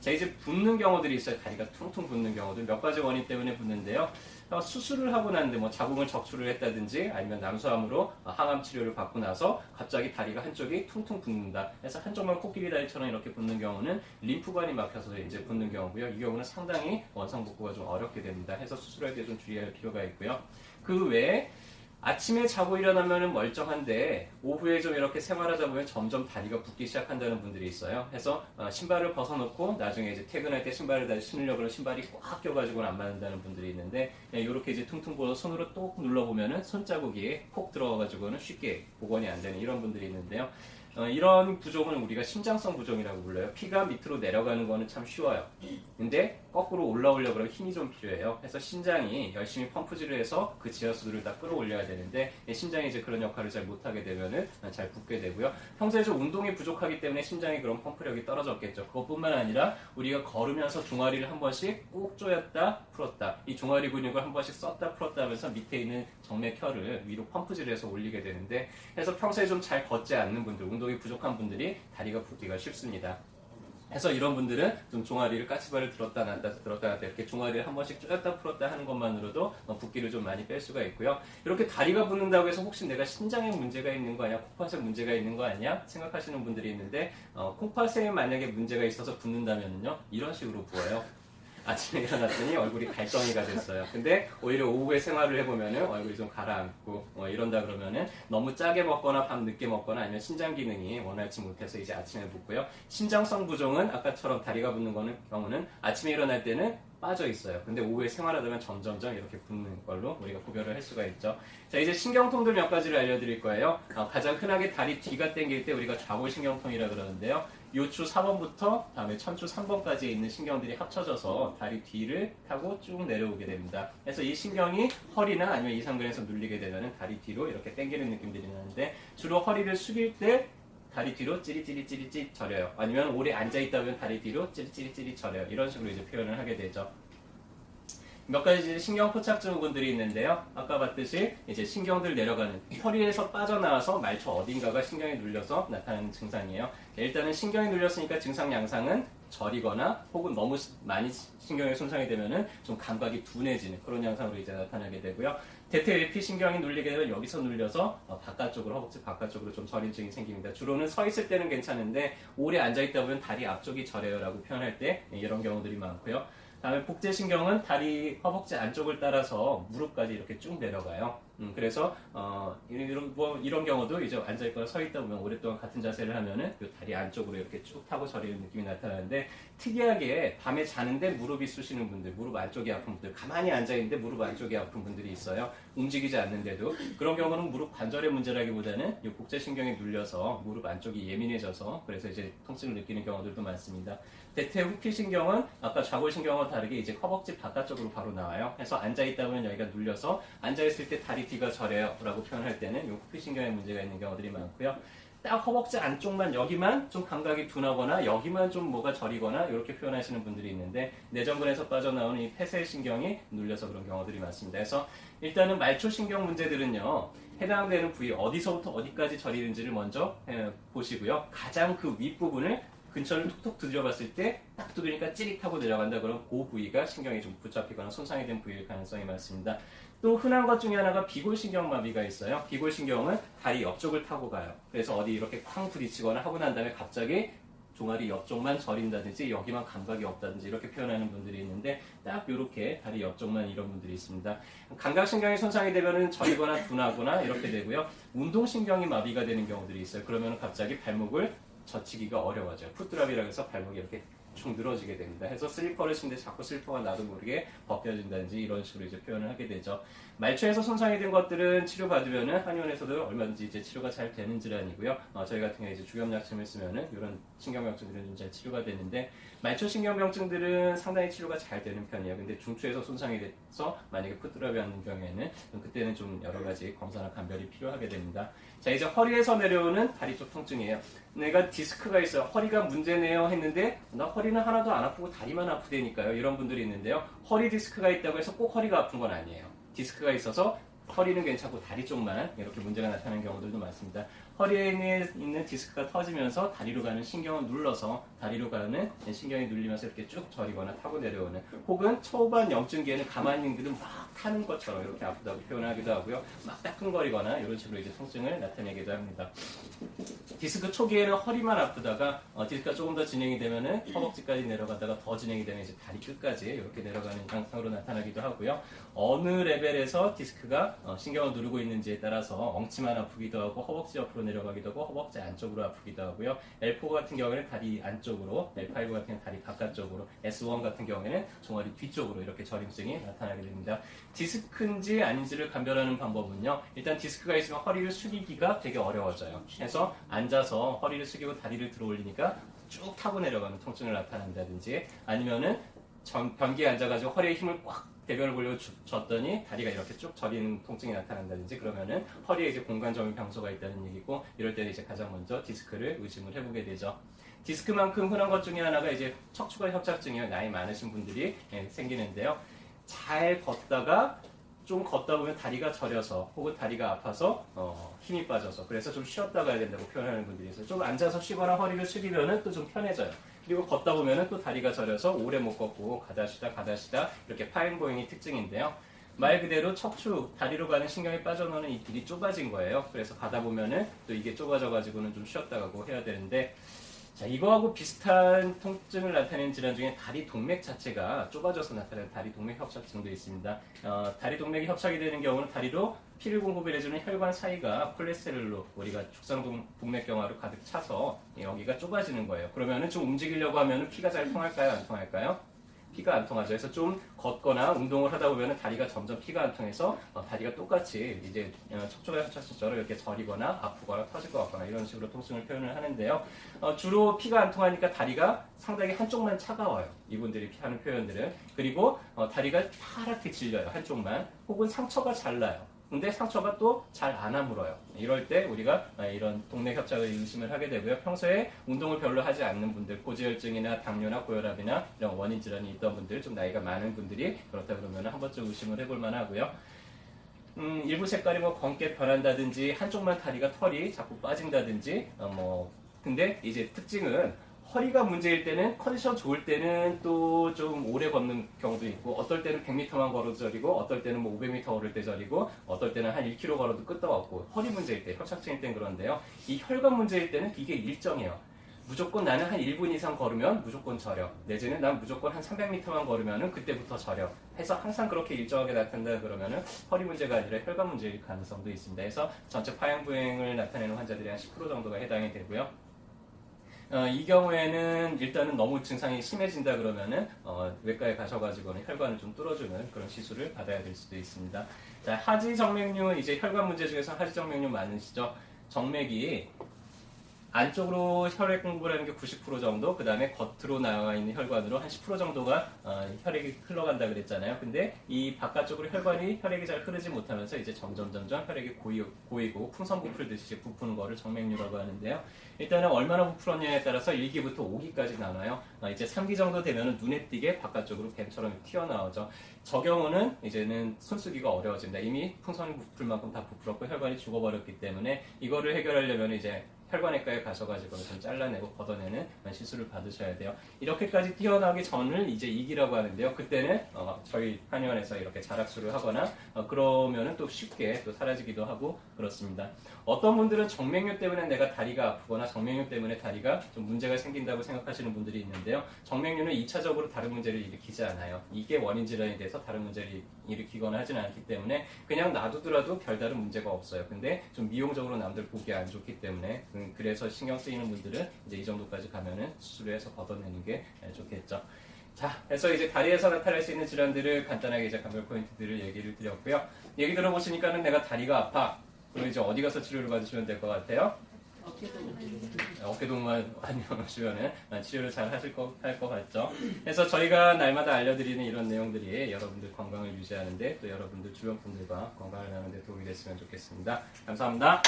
자, 이제 붓는 경우들이 있어요. 다리가 퉁퉁 붓는 경우들. 몇 가지 원인 때문에 붓는데요. 수술을 하고 났는데 뭐 자궁을 적출을 했다든지 아니면 남수암으로 항암 치료를 받고 나서 갑자기 다리가 한쪽이 퉁퉁 붓는다. 그래서 한쪽만 코끼리 다리처럼 이렇게 붓는 경우는 림프관이 막혀서 이제 붓는 경우고요. 이 경우는 상당히 원상복구가 좀 어렵게 됩니다. 해서 수술할 때 좀 주의할 필요가 있고요. 그 외에 아침에 자고 일어나면 멀쩡한데 오후에 좀 이렇게 생활하다 보면 점점 다리가 붓기 시작한다는 분들이 있어요. 그래서 신발을 벗어놓고 나중에 이제 퇴근할 때 신발을 다시 신으려고 그러면 신발이 꽉 껴가지고는 안 맞는다는 분들이 있는데 이렇게 이제 퉁퉁 부어서 손으로 똑 눌러보면은 손자국이 콕 들어가가지고는 쉽게 복원이 안 되는 이런 분들이 있는데요. 이런 부종은 우리가 심장성 부종이라고 불러요. 피가 밑으로 내려가는 거는 참 쉬워요. 근데 거꾸로 올라오려고 그러면 힘이 좀 필요해요. 그래서 심장이 열심히 펌프질을 해서 그 지하수들을 다 끌어올려야 되는데 심장이 이제 그런 역할을 잘 못하게 되면은 잘 붓게 되고요. 평소에 좀 운동이 부족하기 때문에 심장이 그런 펌프력이 떨어졌겠죠. 그것뿐만 아니라 우리가 걸으면서 종아리를 한 번씩 꼭 조였다 풀었다, 이 종아리 근육을 한 번씩 썼다 풀었다 하면서 밑에 있는 정맥혈을 위로 펌프질을 해서 올리게 되는데, 그래서 평소에 좀 잘 걷지 않는 분들, 운동이 부족한 분들이 다리가 붓기가 쉽습니다. 그래서 이런 분들은 좀 종아리를 까치발을 들었다 놨다 이렇게 종아리를 한 번씩 쪼였다 풀었다 하는 것만으로도 붓기를 좀 많이 뺄 수가 있고요. 이렇게 다리가 붓는다고 해서 혹시 내가 신장에 문제가 있는 거 아니야? 콩팥에 문제가 있는 거 아니야? 생각하시는 분들이 있는데 콩팥에 만약에 문제가 있어서 붓는다면요, 이런 식으로 부어요. 아침에 일어났더니 얼굴이 갈덩이가 됐어요. 근데 오히려 오후에 생활을 해보면은 얼굴이 좀 가라앉고 이런다 그러면은 너무 짜게 먹거나 밤 늦게 먹거나 아니면 신장 기능이 원활치 못해서 이제 아침에 붓고요. 심장성 부종은 아까처럼 다리가 붓는 경우는 아침에 일어날 때는 빠져 있어요. 근데 오후에 생활하다 보면 점점점 이렇게 붓는 걸로 우리가 구별을 할 수가 있죠. 자, 이제 신경통들 몇 가지를 알려드릴 거예요. 가장 흔하게 다리 뒤가 당길 때 우리가 좌골신경통이라 그러는데요. 요추 4번부터 다음에 천추 3번까지 있는 신경들이 합쳐져서 다리 뒤를 타고 쭉 내려오게 됩니다. 그래서 이 신경이 허리나 아니면 이상근에서 눌리게 되면 다리 뒤로 이렇게 당기는 느낌들이 나는데, 주로 허리를 숙일 때 다리 뒤로 찌릿찌릿찌릿 저려요. 아니면 오래 앉아있다 보면 다리 뒤로 찌릿찌릿찌릿 저려요. 이런 식으로 이제 표현을 하게 되죠. 몇 가지 신경 포착 증후군들이 있는데요. 아까 봤듯이 이제 신경들 내려가는, 허리에서 빠져나와서 말초 어딘가가 신경이 눌려서 나타나는 증상이에요. 일단은 신경이 눌렸으니까 증상 양상은 저리거나 혹은 너무 많이 신경이 손상이 되면은 좀 감각이 둔해지는 그런 양상으로 이제 나타나게 되고요. 대퇴외피 신경이 눌리게 되면 여기서 눌려서 바깥쪽으로, 허벅지 바깥쪽으로 좀 저림증이 생깁니다. 주로는 서 있을 때는 괜찮은데 오래 앉아있다 보면 다리 앞쪽이 저려요라고 표현할 때 이런 경우들이 많고요. 다음에 복제신경은 다리 허벅지 안쪽을 따라서 무릎까지 이렇게 쭉 내려가요. 그래서 이런 경우도 이제 앉아있거나 서있다 보면 오랫동안 같은 자세를 하면은 이 다리 안쪽으로 이렇게 쭉 타고 저리는 느낌이 나타나는데, 특이하게 밤에 자는데 무릎이 쑤시는 분들, 무릎 안쪽이 아픈 분들, 가만히 앉아있는데 무릎 안쪽이 아픈 분들이 있어요. 움직이지 않는데도. 그런 경우는 무릎 관절의 문제라기보다는 이 복제신경이 눌려서 무릎 안쪽이 예민해져서 그래서 이제 통증을 느끼는 경우들도 많습니다. 대퇴후피신경은 아까 좌골신경과 다르게 이제 허벅지 바깥쪽으로 바로 나와요. 그래서 앉아있다 보면 여기가 눌려서 앉아있을 때 다리 뒤가 저려요 라고 표현할 때는 이 후피신경에 문제가 있는 경우들이 많고요. 딱 허벅지 안쪽만, 여기만 좀 감각이 둔하거나 여기만 좀 뭐가 저리거나 이렇게 표현하시는 분들이 있는데, 내전근에서 빠져나오는 이 폐쇄신경이 눌려서 그런 경우들이 많습니다. 그래서 일단은 말초신경 문제들은요, 해당되는 부위 어디서부터 어디까지 저리는지를 먼저 보시고요. 가장 그 윗부분을 근처를 톡톡 두드려봤을 때 딱 두드리니까 찌릿하고 내려간다 그러면 그 부위가 신경이 좀 붙잡히거나 손상이 된 부위일 가능성이 많습니다. 또 흔한 것 중에 하나가 비골신경마비가 있어요. 비골신경은 다리 옆쪽을 타고 가요. 그래서 어디 이렇게 쾅 부딪히거나 하고 난 다음에 갑자기 종아리 옆쪽만 저린다든지 여기만 감각이 없다든지 이렇게 표현하는 분들이 있는데, 딱 이렇게 다리 옆쪽만 이런 분들이 있습니다. 감각신경이 손상이 되면 저리거나 둔하거나 이렇게 되고요. 운동신경이 마비가 되는 경우들이 있어요. 그러면 갑자기 발목을 젖히기가 어려워져요. 풋드랍이라고 해서 발목이 이렇게 축 늘어지게 됩니다. 해서 슬리퍼를 신는데 자꾸 슬리퍼가 나도 모르게 벗겨진다든지 이런 식으로 이제 표현을 하게 되죠. 말초에서 손상이 된 것들은 치료받으면은 한의원에서도 얼마든지 이제 치료가 잘 되는 질환이고요. 저희 같은 경우에 이제 주겸약침을 쓰면은 이런 신경병증들은 좀 잘 치료가 되는데, 말초 신경병증들은 상당히 치료가 잘 되는 편이에요. 근데 중추에서 손상이 돼서 만약에 풋드랍이 왔는 경우에는 그때는 좀 여러 가지 검사나 감별이 필요하게 됩니다. 자, 이제 허리에서 내려오는 다리 쪽 통증이에요. 내가 디스크가 있어요. 허리가 문제네요 했는데 나 허리는 하나도 안 아프고 다리만 아프다니까요. 이런 분들이 있는데요. 허리 디스크가 있다고 해서 꼭 허리가 아픈 건 아니에요. 디스크가 있어서 허리는 괜찮고 다리 쪽만 이렇게 문제가 나타나는 경우들도 많습니다. 허리에 있는 디스크가 터지면서 다리로 가는 신경을 눌러서 다리로 가는 신경이 눌리면서 이렇게 쭉 저리거나 타고 내려오는, 혹은 초반 염증기에는 가만히 있는 분들은 막 타는 것처럼 이렇게 아프다고 표현하기도 하고요. 막 따끔거리거나 이런 식으로 이제 통증을 나타내기도 합니다. 디스크 초기에는 허리만 아프다가 디스크가 조금 더 진행이 되면은 허벅지까지 내려가다가 더 진행이 되면 이제 다리 끝까지 이렇게 내려가는 양상으로 나타나기도 하고요. 어느 레벨에서 디스크가 신경을 누르고 있는지에 따라서 엉치만 아프기도 하고 허벅지 옆으로 내려가기도 하고 허벅지 안쪽으로 아프기도 하고요. L4 같은 경우에는 다리 안쪽으로, L5 같은 경우는 다리 바깥쪽으로, S1 같은 경우에는 종아리 뒤쪽으로 이렇게 저림증이 나타나게 됩니다. 디스크인지 아닌지를 감별하는 방법은요. 일단 디스크가 있으면 허리를 숙이기가 되게 어려워져요. 그래서 앉아서 허리를 숙이고 다리를 들어 올리니까 쭉 타고 내려가는 통증을 나타낸다든지, 아니면은 변기에 앉아가지고 허리에 힘을 꽉 대변을 보려고 줬더니 다리가 이렇게 쭉 저리는 통증이 나타난다든지, 그러면은 허리에 이제 공관점의 병소가 있다는 얘기고, 이럴 때는 이제 가장 먼저 디스크를 의심을 해보게 되죠. 디스크만큼 흔한 것 중에 하나가 이제 척추관 협착증이에요. 나이 많으신 분들이 생기는데요. 잘 걷다가 좀 걷다 보면 다리가 저려서 혹은 다리가 아파서 힘이 빠져서, 그래서 좀 쉬었다 가야 된다고 표현하는 분들이 있어요. 좀 앉아서 쉬거나 허리를 숙이면은 또 좀 편해져요. 그리고 걷다 보면은 또 다리가 저려서 오래 못 걷고 가다 쉬다 이렇게 파인고잉이 특징인데요. 말 그대로 척추, 다리로 가는 신경이 빠져나오는 이 길이 좁아진 거예요. 그래서 가다 보면은 또 이게 좁아져가지고는 좀 쉬었다 가고 해야 되는데, 자, 이거하고 비슷한 통증을 나타내는 질환 중에 다리 동맥 자체가 좁아져서 나타나는 다리 동맥 협착증도 있습니다. 다리 동맥이 협착이 되는 경우는 다리로 피를 공급을 해주는 혈관 사이가 콜레스테롤로, 우리가 축상동맥경화로 가득 차서 여기가 좁아지는 거예요. 그러면은 좀 움직이려고 하면은 피가 잘 통할까요? 안 통할까요? 피가 안 통하죠. 그래서 좀 걷거나 운동을 하다 보면 다리가 점점 피가 안 통해서 다리가 똑같이 이제 척추관 협착증처럼 이렇게 저리거나 아프거나 터질 것 같거나 이런 식으로 통증을 표현을 하는데요. 주로 피가 안 통하니까 다리가 상당히 한쪽만 차가워요. 이분들이 하는 표현들은. 그리고 다리가 파랗게 질려요. 한쪽만. 혹은 상처가 잘 나요. 근데 상처가 또 잘 안 아물어요. 이럴 때 우리가 이런 동맥 협착을 의심을 하게 되고요. 평소에 운동을 별로 하지 않는 분들, 고지혈증이나 당뇨나 고혈압이나 이런 원인 질환이 있던 분들, 좀 나이가 많은 분들이 그렇다 그러면 한 번쯤 의심을 해볼 만하고요. 일부 색깔이 뭐 검게 변한다든지 한쪽만 다리가 털이 자꾸 빠진다든지 근데 이제 특징은 허리가 문제일 때는, 컨디션 좋을 때는 또 좀 오래 걷는 경우도 있고, 어떨 때는 100m만 걸어도 저리고, 어떨 때는 뭐 500m 걸을 때 저리고, 어떨 때는 한 1km 걸어도 끄떡 없고, 허리 문제일 때, 협착증일 땐 그런데요. 이 혈관 문제일 때는 이게 일정해요. 무조건 나는 한 1분 이상 걸으면 무조건 저려. 내지는 난 무조건 한 300m만 걸으면은 그때부터 저려. 해서 항상 그렇게 일정하게 나타난다 그러면은 허리 문제가 아니라 혈관 문제일 가능성도 있습니다. 그래서 전체 파양부행을 나타내는 환자들이 한 10% 정도가 해당이 되고요. 이 경우에는 일단은 너무 증상이 심해진다 그러면은 외과에 가셔가지고는 혈관을 좀 뚫어주는 그런 시술을 받아야 될 수도 있습니다. 자, 하지정맥류, 이제 혈관 문제 중에서 하지정맥류 많으시죠? 정맥이 안쪽으로 혈액 공급을 하는 게 90% 정도, 그 다음에 겉으로 나와 있는 혈관으로 한 10% 정도가 혈액이 흘러간다 그랬잖아요. 근데 이 바깥쪽으로 혈액이 잘 흐르지 못하면서 이제 점점 혈액이 고이고 풍선 부풀듯이 부푸는 거를 정맥류라고 하는데요. 일단은 얼마나 부풀었냐에 따라서 1기부터 5기까지 나눠요. 이제 3기 정도 되면 눈에 띄게 바깥쪽으로 뱀처럼 튀어나오죠. 저 경우는 이제는 손쓰기가 어려워집니다. 이미 풍선이 부풀 만큼 다 부풀었고 혈관이 죽어버렸기 때문에 이거를 해결하려면 이제 혈관외과에 가셔가지고 좀 잘라내고 걷어내는 시술을 받으셔야 돼요. 이렇게까지 튀어나오기 전을 이제 2기라고 하는데요. 그때는 저희 한의원에서 이렇게 자락술을 하거나 그러면은 또 쉽게 또 사라지기도 하고 그렇습니다. 어떤 분들은 정맥류 때문에 내가 다리가 아프거나 정맥류 때문에 다리가 좀 문제가 생긴다고 생각하시는 분들이 있는데요. 정맥류는 2차적으로 다른 문제를 일으키지 않아요. 이게 원인 질환이 돼서 다른 문제를 일으키거나 하지는 않기 때문에 그냥 놔두더라도 별다른 문제가 없어요. 근데 좀 미용적으로 남들 보기 안 좋기 때문에 그래서 신경 쓰이는 분들은 이제 이 정도까지 가면은 수술을 해서 걷어내는 게 좋겠죠. 자, 그래서 이제 다리에서 나타날 수 있는 질환들을 간단하게 이제 감별 포인트들을 얘기를 드렸고요. 얘기 들어보시니까는 내가 다리가 아파. 그럼 이제 어디 가서 치료를 받으시면 될 것 같아요? 어깨동무만 안녕하시면은 치료를 잘 할 것 같죠. 그래서 저희가 날마다 알려드리는 이런 내용들이 여러분들 건강을 유지하는데 또 여러분들 주변 분들과 건강을 나누는 데 도움이 됐으면 좋겠습니다. 감사합니다.